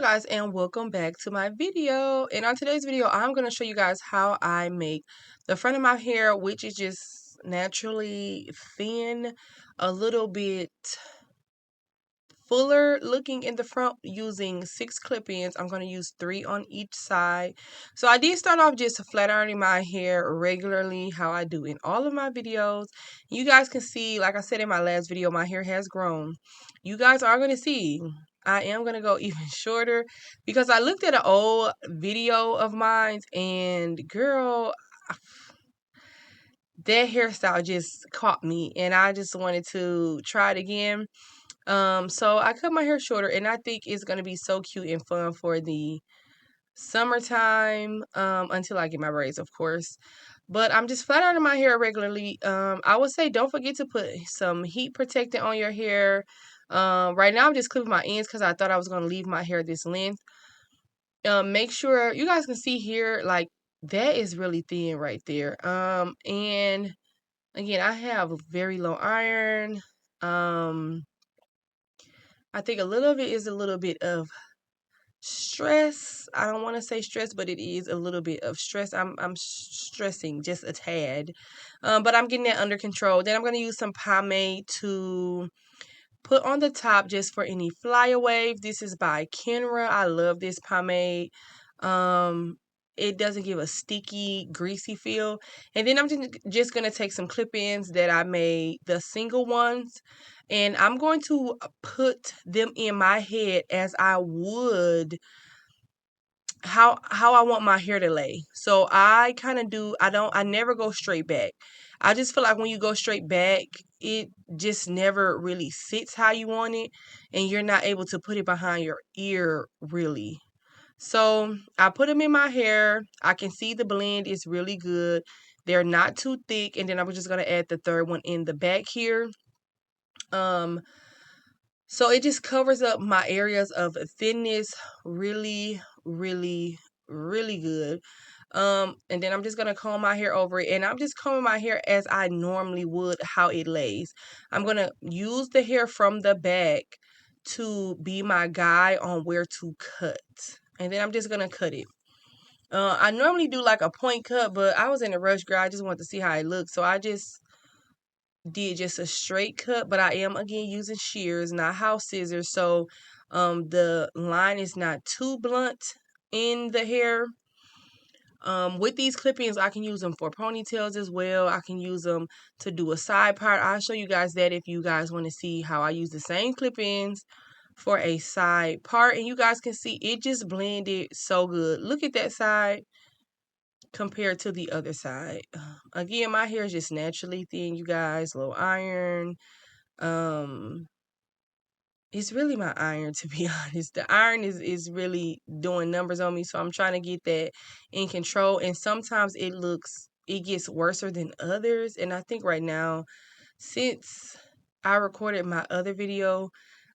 guys, and welcome back to my video. And on today's video, I'm going to show you guys how I make the front of my hair, which is just naturally thin, a little bit fuller looking in the front, using 6 clip-ins. I'm going to use 3 on each side. So I did start off just flat ironing my hair regularly, how I do in all of my videos. You guys can see, like I said in my last video, my hair has grown. You guys are going to see I am going to go even shorter, because I looked at an old video of mine and girl, that hairstyle just caught me and I just wanted to try it again. So I cut my hair shorter, and I think it's gonna be so cute and fun for the summertime, until I get my braids, of course. But I'm just flat ironing my hair regularly. I would say don't forget to put some heat protectant on your hair. Right now I'm just clipping my ends because I thought I was gonna leave my hair this length. Make sure you guys can see here, like that is really thin right there. And again, I have very low iron. Um, I think a little of it is a little bit of stress. I don't want to say stress, but it is a little bit of stress. I'm stressing just a tad. But I'm getting that under control. Then I'm going to use some pomade to put on the top just for any flyaway. This is by Kenra. I love this pomade. Um it doesn't give a sticky, greasy feel. And then I'm just going to take some clip-ins that I made, the single ones, and I'm going to put them in my head as I would how I want my hair to lay. So I kind of do, I never go straight back. I just feel like when you go straight back, it just never really sits how you want it, and you're not able to put it behind your ear really. So I put them in my hair. I can see the blend is really good. They're not too thick, and then I'm just gonna add the third one in the back here. Um, so it just covers up my areas of thinness really, really, really good. And then I'm just gonna comb my hair over it, and I'm just combing my hair as I normally would, how it lays. I'm gonna use the hair from the back to be my guide on where to cut, and then I'm just gonna cut it. I normally do like a point cut, but I was in a rush, girl. I just wanted to see how it looked, so I just did just a straight cut. But I am again using shears, not house scissors, so the line is not too blunt in the hair. With these clip-ins, I can use them for ponytails as well. I can use them to do a side part. I'll show you guys that if you guys want to see how I use the same clip-ins for a side part. And you guys can see it just blended so good. Look at that side compared to the other side. Again, my hair is just naturally thin, you guys. Low iron. Um, it's really my iron, to be honest. The iron is really doing numbers on me, so I'm trying to get that in control. And sometimes it gets worse than others. And I think right now, since I recorded my other video,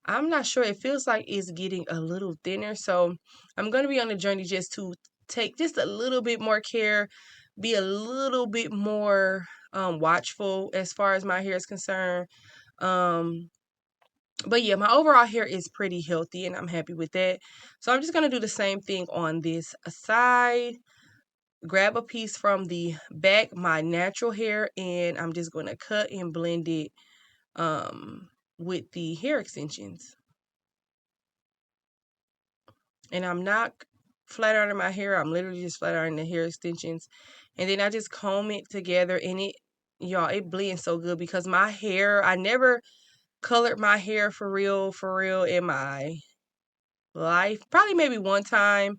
I'm not sure. It feels like it's getting a little thinner. So I'm going to be on a journey just to take just a little bit more care, be a little bit more watchful as far as my hair is concerned. Um, but yeah, my overall hair is pretty healthy and I'm happy with that. So I'm just going to do the same thing on this side. Grab a piece from the back, my natural hair, and I'm just going to cut and blend it with the hair extensions. And I'm not flat ironing my hair. I'm literally just flat ironing the hair extensions. And then I just comb it together, and y'all, it blends so good because my hair, I never colored my hair for real in my life. Probably maybe one time.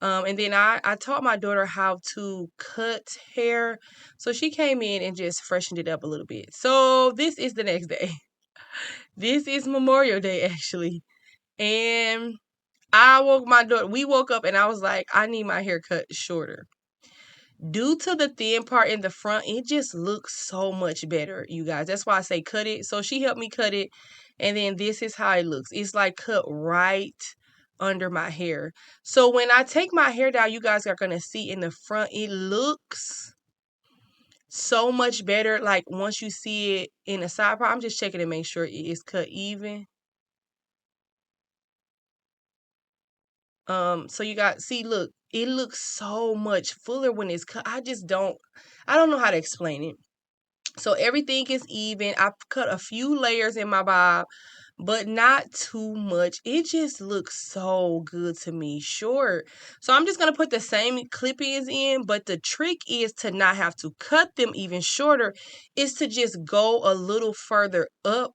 And then I taught my daughter how to cut hair. So she came in and just freshened it up a little bit. So this is the next day. This is Memorial Day, actually. And we woke up and I was like, I need my hair cut shorter. Due to the thin part in the front, it just looks so much better, you guys. That's why I say cut it. So she helped me cut it. And then this is how it looks. It's like cut right under my hair. So when I take my hair down, you guys are going to see in the front, it looks so much better. Like once you see it in the side part, I'm just checking to make sure it is cut even. So you got, see, look, it looks so much fuller when it's cut. I don't know how to explain it. So everything is even. I've cut a few layers in my bob, but not too much. It just looks so good to me. Short. So I'm just going to put the same clip-ins in, but the trick is to not have to cut them even shorter. Is to just go a little further up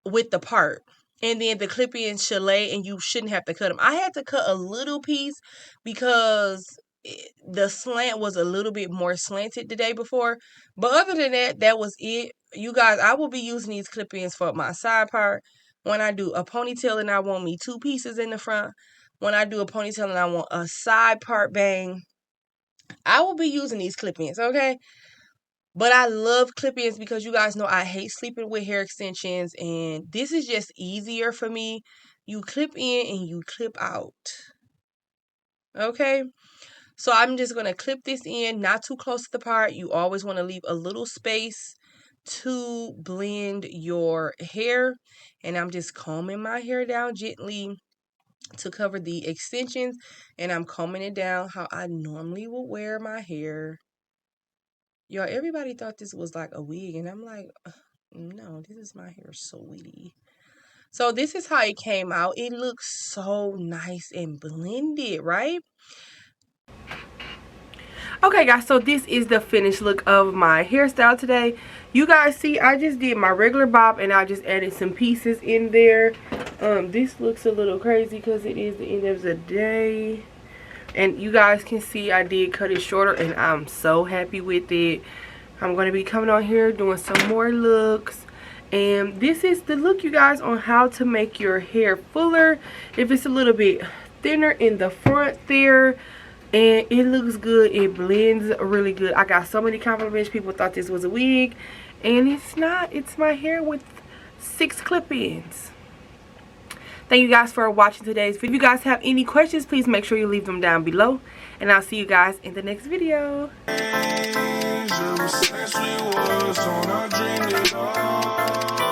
with the part. And then the clip-in should lay, and you shouldn't have to cut them. I had to cut a little piece because the slant was a little bit more slanted the day before. But other than that, that was it. You guys, I will be using these clip-ins for my side part. When I do a ponytail and I want me 2 pieces in the front. When I do a ponytail and I want a side part bang. I will be using these clip-ins, okay? But I love clip-ins because you guys know I hate sleeping with hair extensions, and this is just easier for me. You clip in and you clip out. Okay? So I'm just going to clip this in, not too close to the part. You always want to leave a little space to blend your hair. And I'm just combing my hair down gently to cover the extensions. And I'm combing it down how I normally would wear my hair. Y'all, everybody thought this was like a wig, and I'm like, no, this is my hair, sweetie. So this is how it came out. It looks so nice and blended, right? Okay, guys, so this is the finished look of my hairstyle today. You guys see, I just did my regular bob, and I just added some pieces in there. This looks a little crazy because it is the end of the day. And you guys can see I did cut it shorter, and I'm so happy with it. I'm going to be coming on here doing some more looks. And this is the look, you guys, on how to make your hair fuller. If it's a little bit thinner in the front there, and it looks good, it blends really good. I got so many compliments. People thought this was a wig, and it's not. It's my hair with 6 clip-ins. Thank you guys for watching today's video. If you guys have any questions, please make sure you leave them down below. And I'll see you guys in the next video.